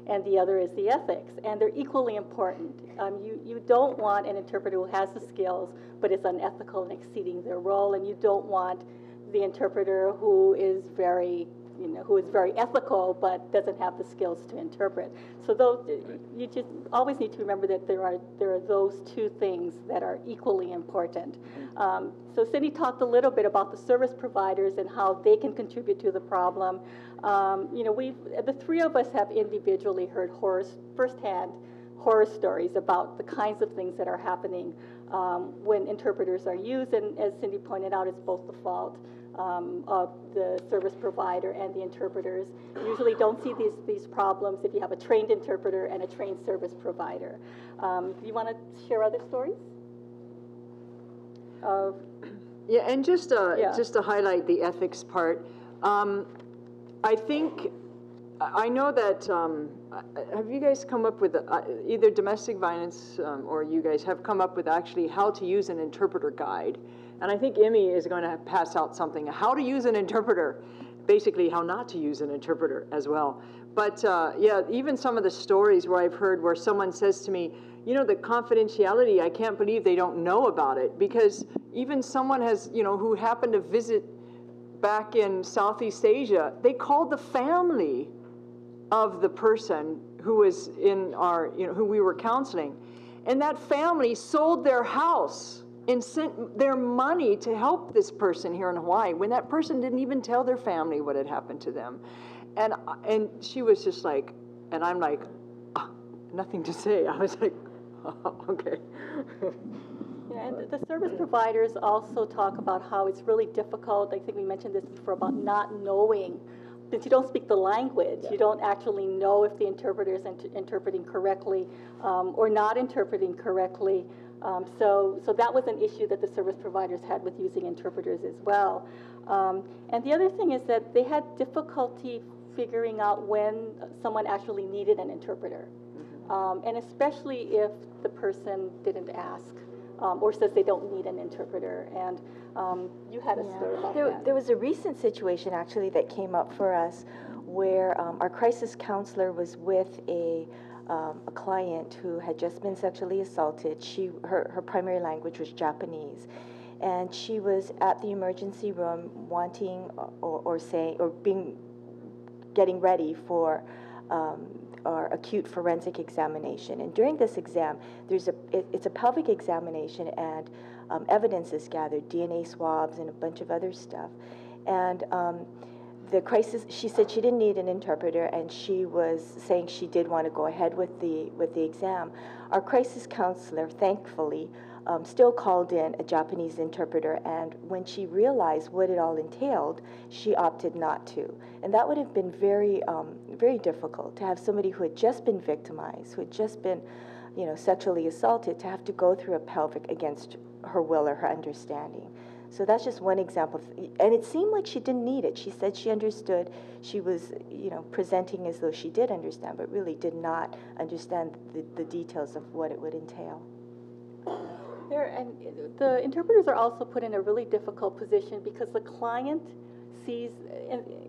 and the other is the ethics, and they're equally important. You don't want an interpreter who has the skills but is unethical and exceeding their role, and you don't want the interpreter who is very ethical but doesn't have the skills to interpret. So those, you just always need to remember that there are those two things that are equally important. So Cindy talked a little bit about the service providers and how they can contribute to the problem. The three of us have individually heard firsthand horror stories about the kinds of things that are happening when interpreters are used, and as Cindy pointed out, it's both the fault of the service provider and the interpreters. You usually don't see these problems if you have a trained interpreter and a trained service provider. Do you want to share other stories? Yeah, and just to highlight the ethics part, I think, I know that, have you guys come up with, either domestic violence or you guys have come up with actually how to use an interpreter guide. And I think Emmy is going to pass out something, how to use an interpreter, basically how not to use an interpreter as well. But yeah, even some of the stories where I've heard where someone says to me, you know, the confidentiality, I can't believe they don't know about it, because even someone has, who happened to visit back in Southeast Asia, they called the family of the person who was in our, who we were counseling, and that family sold their house and sent their money to help this person here in Hawaii, when that person didn't even tell their family what had happened to them. And she was just like, and I'm like, nothing to say. I was like, okay. Yeah, and the service providers also talk about how it's really difficult. I think we mentioned this before about not knowing. Since you don't speak the language, you don't actually know if the interpreter is interpreting correctly or not interpreting correctly. So that was an issue that the service providers had with using interpreters as well. And the other thing is that they had difficulty figuring out when someone actually needed an interpreter, and especially if the person didn't ask or says they don't need an interpreter. And you had a story about that. There was a recent situation actually that came up for us where our crisis counselor was with a client who had just been sexually assaulted. Her primary language was Japanese, and she was at the emergency room wanting getting ready for our acute forensic examination. And during this exam, it's a pelvic examination, and evidence is gathered, DNA swabs and a bunch of other stuff. And the crisis, she said she didn't need an interpreter, and she was saying she did want to go ahead with the exam. Our crisis counselor, thankfully, still called in a Japanese interpreter, and when she realized what it all entailed, she opted not to. And that would have been very, very difficult to have somebody who had just been victimized, who had just been, sexually assaulted, to have to go through a pelvic against her will or her understanding. So that's just one example. And it seemed like she didn't need it. She said she understood. She was, presenting as though she did understand, but really did not understand the details of what it would entail. And the interpreters are also put in a really difficult position because the client sees,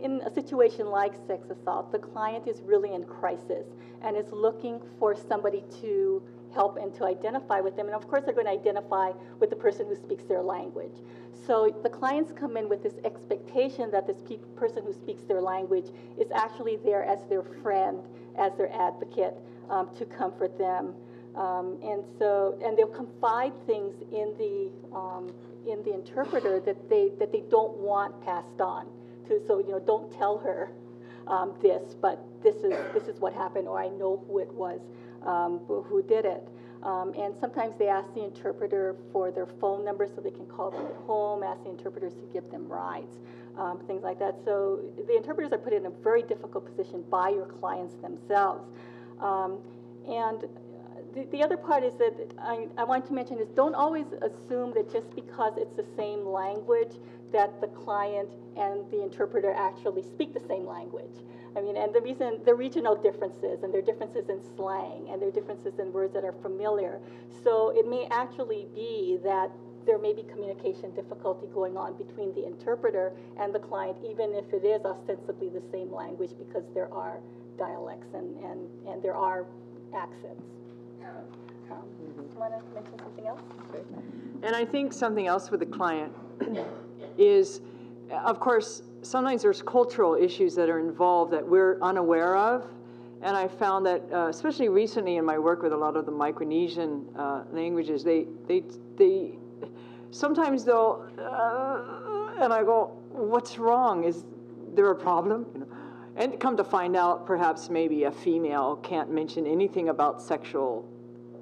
in a situation like sex assault, the client is really in crisis and is looking for somebody to help and to identify with them. And of course, they're going to identify with the person who speaks their language. So the clients come in with this expectation that this person who speaks their language is actually there as their friend, as their advocate, to comfort them. And they'll confide things in the interpreter that they don't want passed on. So don't tell her this, but this is what happened, or I know who it was who did it. And sometimes they ask the interpreter for their phone number so they can call them at home, ask the interpreters to give them rides, things like that. So the interpreters are put in a very difficult position by your clients themselves. And the other part is that I want to mention is don't always assume that just because it's the same language that the client and the interpreter actually speak the same language. I mean, and the regional differences, and there are differences in slang, and there are differences in words that are familiar. So it may actually be that there may be communication difficulty going on between the interpreter and the client, even if it is ostensibly the same language, because there are dialects, and there are accents. You want to mention something else? Okay. And I think something else with the client is, of course, sometimes there's cultural issues that are involved that we're unaware of. And I found that, especially recently in my work with a lot of the Micronesian languages, they sometimes they'll, and I go, what's wrong? Is there a problem? You know? And come to find out, perhaps maybe a female can't mention anything about sexual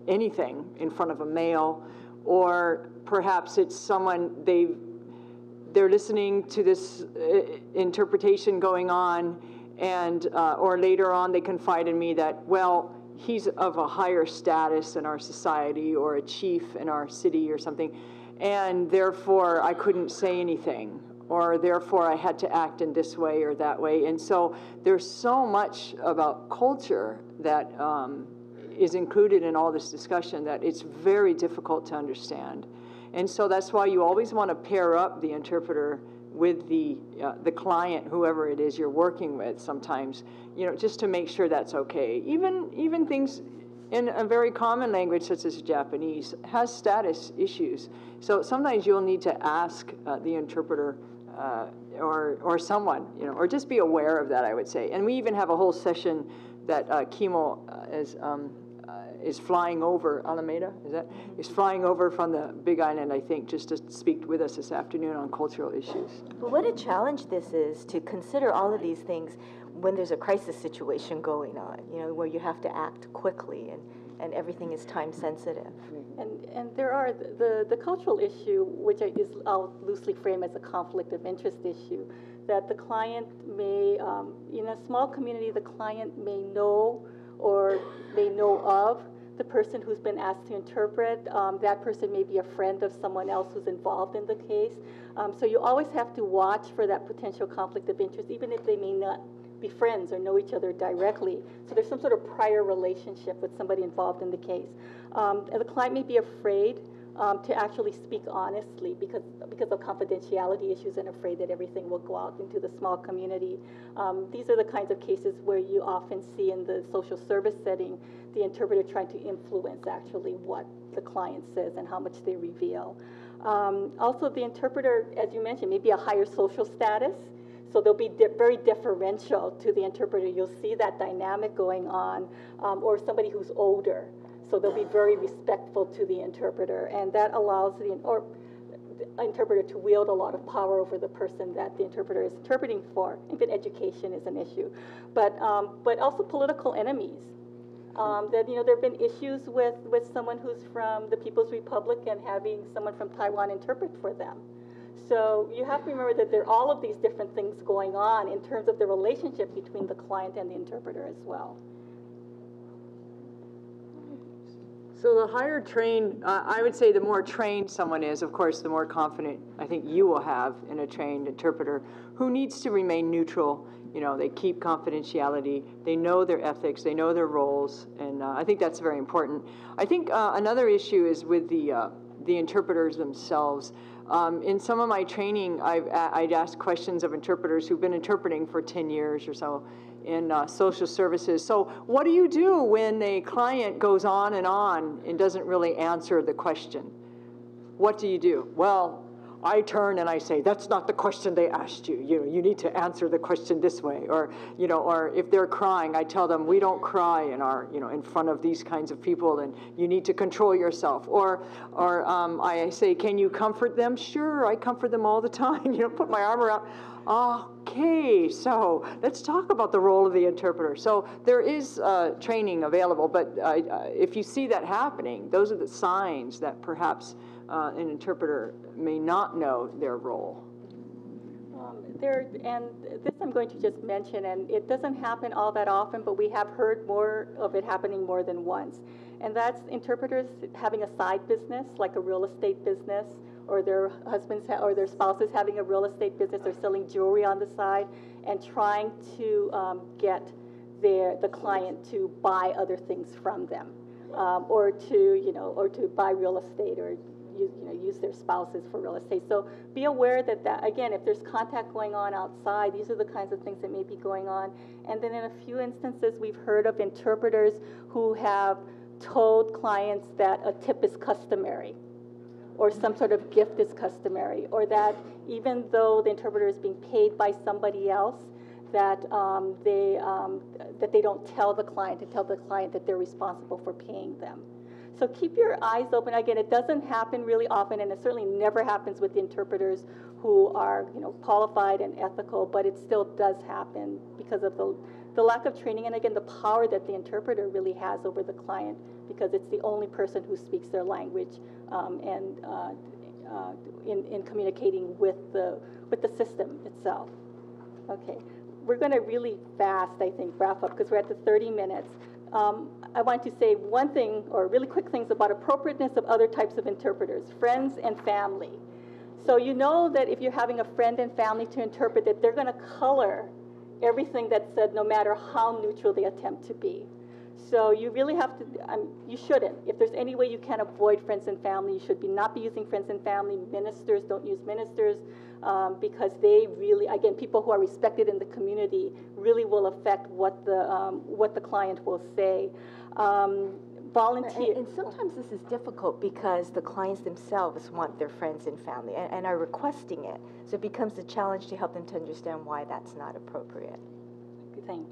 anything in front of a male, or perhaps it's someone they're listening to this interpretation going on, and or later on they confide in me that, well, he's of a higher status in our society or a chief in our city or something, and therefore I couldn't say anything, or therefore I had to act in this way or that way. And so there's so much about culture that is included in all this discussion that it's very difficult to understand. And so that's why you always want to pair up the interpreter with the client, whoever it is you're working with sometimes, you know, just to make sure that's okay. Even things in a very common language such as Japanese has status issues. So sometimes you'll need to ask the interpreter or someone, you know, or just be aware of that, I would say. And we even have a whole session that Kimo is flying over, Alameda, is flying over from the Big Island, I think, just to speak with us this afternoon on cultural issues. But what a challenge this is to consider all of these things when there's a crisis situation going on, you know, where you have to act quickly and everything is time sensitive. And there are the cultural issue, which I'll loosely frame as a conflict of interest issue, that the client may, in a small community, the client may know or may know of the person who's been asked to interpret. That person may be a friend of someone else who's involved in the case. So you always have to watch for that potential conflict of interest, even if they may not be friends or know each other directly. So there's some sort of prior relationship with somebody involved in the case. And the client may be afraid to actually speak honestly because of confidentiality issues, and afraid that everything will go out into the small community. These are the kinds of cases where you often see in the social service setting the interpreter trying to influence actually what the client says and how much they reveal. Also, the interpreter, as you mentioned, may be a higher social status, so they'll be very deferential to the interpreter. You'll see that dynamic going on, or somebody who's older. So they'll be very respectful to the interpreter, and that allows the interpreter to wield a lot of power over the person that the interpreter is interpreting for. Even education is an issue, but also political enemies. That, you know, there have been issues with someone who's from the People's Republic and having someone from Taiwan interpret for them. So you have to remember that there are all of these different things going on in terms of the relationship between the client and the interpreter as well. So the higher trained, I would say the more trained someone is, of course, the more confident I think you will have in a trained interpreter who needs to remain neutral. You know, they keep confidentiality, they know their ethics, they know their roles, and I think that's very important. I think another issue is with the interpreters themselves. In some of my training, I'd ask questions of interpreters who've been interpreting for 10 years or so in social services. So what do you do when a client goes on and doesn't really answer the question? What do you do? Well, I turn and I say, that's not the question they asked you. You know, you need to answer the question this way. Or, you know, or if they're crying, I tell them, we don't cry in front of these kinds of people, and you need to control yourself. Or I say, can you comfort them? Sure, I comfort them all the time. You know, put my arm around. Okay, so let's talk about the role of the interpreter. So there is training available, but if you see that happening, those are the signs that perhaps an interpreter may not know their role. And this I'm going to just mention, and it doesn't happen all that often, but we have heard more of it happening more than once. And that's interpreters having a side business, like a real estate business, or their husbands or their spouses having a real estate business, or selling jewelry on the side, and trying to get the client to buy other things from them, or to buy real estate, or use their spouses for real estate. So be aware that, again, if there's contact going on outside, these are the kinds of things that may be going on. And then in a few instances, we've heard of interpreters who have told clients that a tip is customary, or some sort of gift is customary, or that even though the interpreter is being paid by somebody else, that they don't tell the client that they're responsible for paying them. So keep your eyes open. Again, it doesn't happen really often, and it certainly never happens with the interpreters who are qualified and ethical, but it still does happen because of the lack of training, and again, the power that the interpreter really has over the client, because it's the only person who speaks their language in communicating with the system itself. Okay, we're going to really fast, I think, wrap up because we're at the 30 minutes. I want to say one thing, or really quick things about appropriateness of other types of interpreters, friends and family. So you know that if you're having a friend and family to interpret, that they're going to color everything that's said, no matter how neutral they attempt to be. So you really have to, you shouldn't. If there's any way you can avoid friends and family, you should not be using friends and family. Ministers, don't use ministers, because they really, again, people who are respected in the community really will affect what the client will say. Volunteer. And sometimes this is difficult because the clients themselves want their friends and family and are requesting it. So it becomes a challenge to help them to understand why that's not appropriate. Thanks.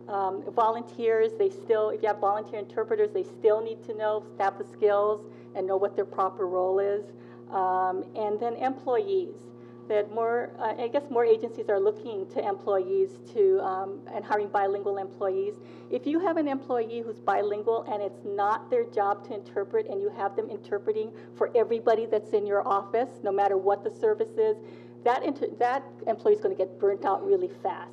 Volunteers, if you have volunteer interpreters, they still need to have the skills and know what their proper role is. And then employees, that I guess more agencies are looking to employees and hiring bilingual employees. If you have an employee who's bilingual and it's not their job to interpret, and you have them interpreting for everybody that's in your office, no matter what the service is, that employee is going to get burnt out really fast.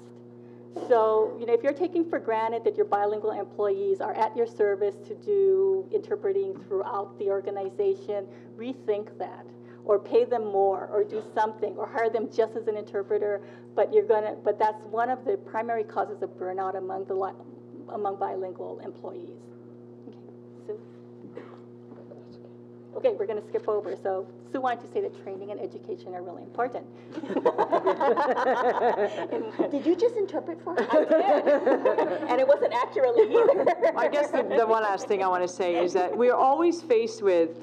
So, if you're taking for granted that your bilingual employees are at your service to do interpreting throughout the organization, rethink that, or pay them more, or do something, or hire them just as an interpreter. But that's one of the primary causes of burnout among bilingual employees. Okay, Sue. Okay, we're going to skip over. So Sue wanted to say that training and education are really important. Did you just interpret for her? I did. And it wasn't accurately either. I guess the one last thing I want to say is that we're always faced with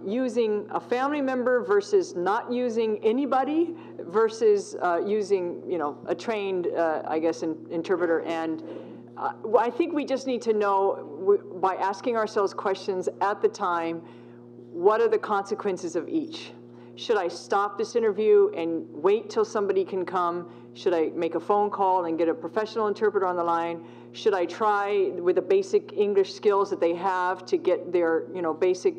using a family member versus not using anybody versus using, a trained, interpreter. And I think we just need to know, by asking ourselves questions at the time, what are the consequences of each? Should I stop this interview and wait till somebody can come? Should I make a phone call and get a professional interpreter on the line? Should I try with the basic English skills that they have to get their, basic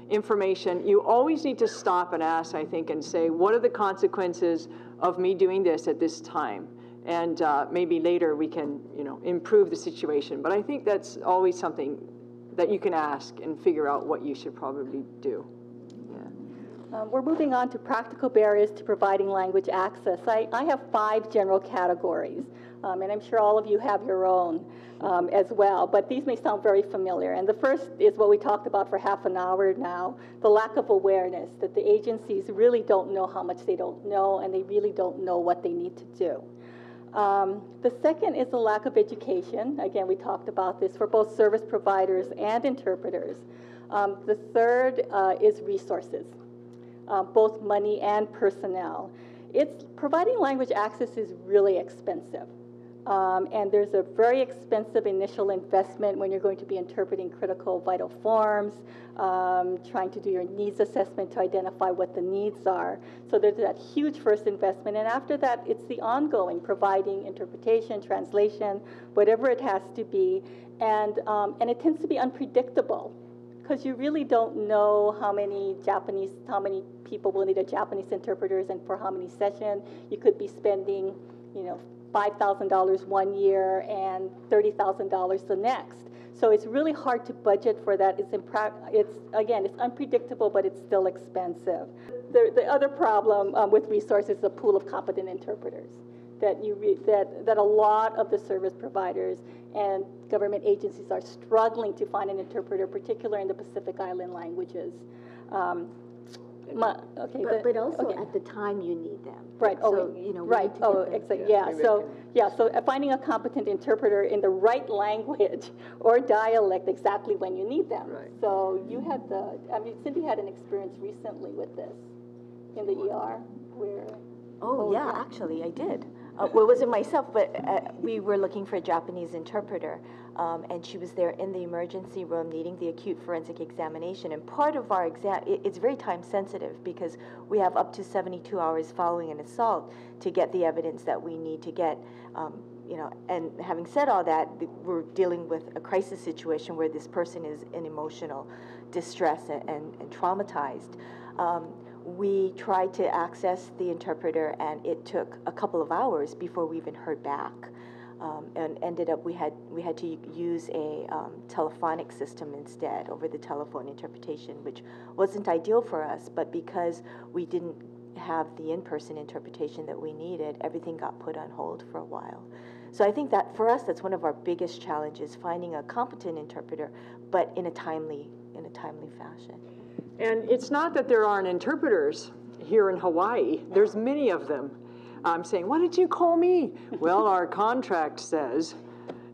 information? You always need to stop and ask, I think, and say, what are the consequences of me doing this at this time? And maybe later we can, improve the situation. But I think that's always something that you can ask and figure out what you should probably do. Yeah. We're moving on to practical barriers to providing language access. I have 5 general categories, and I'm sure all of you have your own as well, but these may sound very familiar. And the first is what we talked about for half an hour now, the lack of awareness, that the agencies really don't know how much they don't know, and they really don't know what they need to do. The second is the lack of education. Again, we talked about this for both service providers and interpreters. The third is resources, both money and personnel. Providing language access is really expensive. And there's a very expensive initial investment when you're going to be interpreting critical vital forms, trying to do your needs assessment to identify what the needs are. So there's that huge first investment, and after that, it's the ongoing, providing interpretation, translation, whatever it has to be, and it tends to be unpredictable, because you really don't know how many people will need a Japanese interpreters and for how many sessions. You could be spending, $5,000 one year and $30,000 the next. So it's really hard to budget for that. It's unpredictable, but it's still expensive. The other problem with resources is the pool of competent interpreters. That a lot of the service providers and government agencies are struggling to find an interpreter, particularly in the Pacific Island languages. But also at the time you need them. Right. So, right. Oh, exactly. Yeah. So finding a competent interpreter in the right language or dialect exactly when you need them. Right. So you had Cindy had an experience recently with this in the ER where. Oh yeah, actually I did. Well, it wasn't myself, but we were looking for a Japanese interpreter, and she was there in the emergency room needing the acute forensic examination. And part of our exam, it's very time sensitive because we have up to 72 hours following an assault to get the evidence that we need to get. And having said all that, we're dealing with a crisis situation where this person is in emotional distress and traumatized. We tried to access the interpreter, and it took a couple of hours before we even heard back. And ended up we had to use a telephonic system instead, over the telephone interpretation, which wasn't ideal for us. But because we didn't have the in-person interpretation that we needed, everything got put on hold for a while. So I think that for us, that's one of our biggest challenges: finding a competent interpreter, but in a timely fashion. And it's not that there aren't interpreters here in Hawaii. There's many of them. I'm saying, why didn't you call me? Well, our contract says.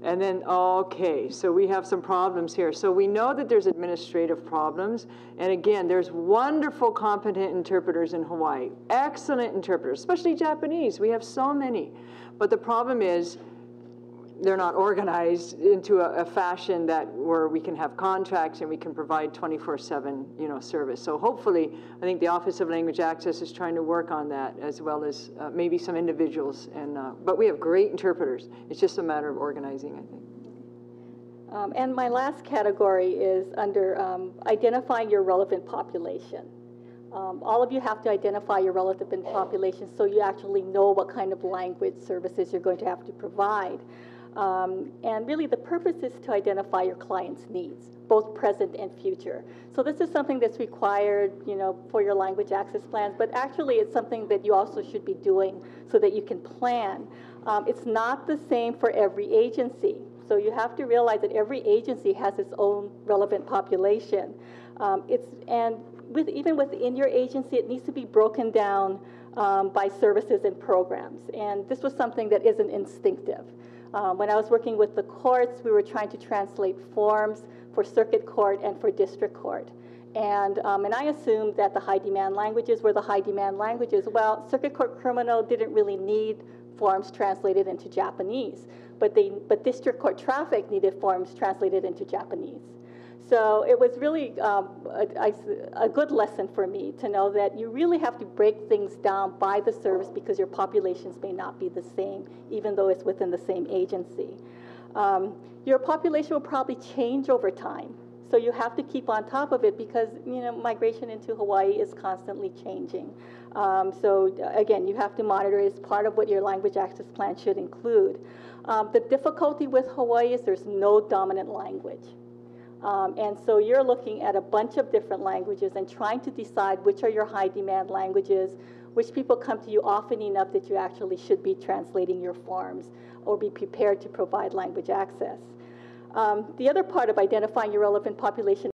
And then, okay, so we have some problems here. So we know that there's administrative problems. And again, there's wonderful, competent interpreters in Hawaii. Excellent interpreters, especially Japanese. We have so many. But the problem is, they're not organized into a fashion where we can have contracts and we can provide 24/7 service. So hopefully, I think the Office of Language Access is trying to work on that, as well as maybe some individuals. But we have great interpreters. It's just a matter of organizing, I think. And my last category is under identifying your relevant population. All of you have to identify your relevant population so you actually know what kind of language services you're going to have to provide. And really the purpose is to identify your client's needs, both present and future. So this is something that's required, for your language access plans, but actually it's something that you also should be doing so that you can plan. It's not the same for every agency. So you have to realize that every agency has its own relevant population. Even within your agency, it needs to be broken down by services and programs. And this was something that isn't instinctive. When I was working with the courts, we were trying to translate forms for circuit court and for district court. And I assumed that the high demand languages were the high demand languages. Well, circuit court criminal didn't really need forms translated into Japanese, but district court traffic needed forms translated into Japanese. So it was really a good lesson for me to know that you really have to break things down by the service because your populations may not be the same, even though it's within the same agency. Your population will probably change over time. So you have to keep on top of it because, migration into Hawaii is constantly changing. So again, you have to monitor it as part of what your language access plan should include. The difficulty with Hawaii is there's no dominant language. And so you're looking at a bunch of different languages and trying to decide which are your high demand languages, which people come to you often enough that you actually should be translating your forms or be prepared to provide language access. The other part of identifying your relevant population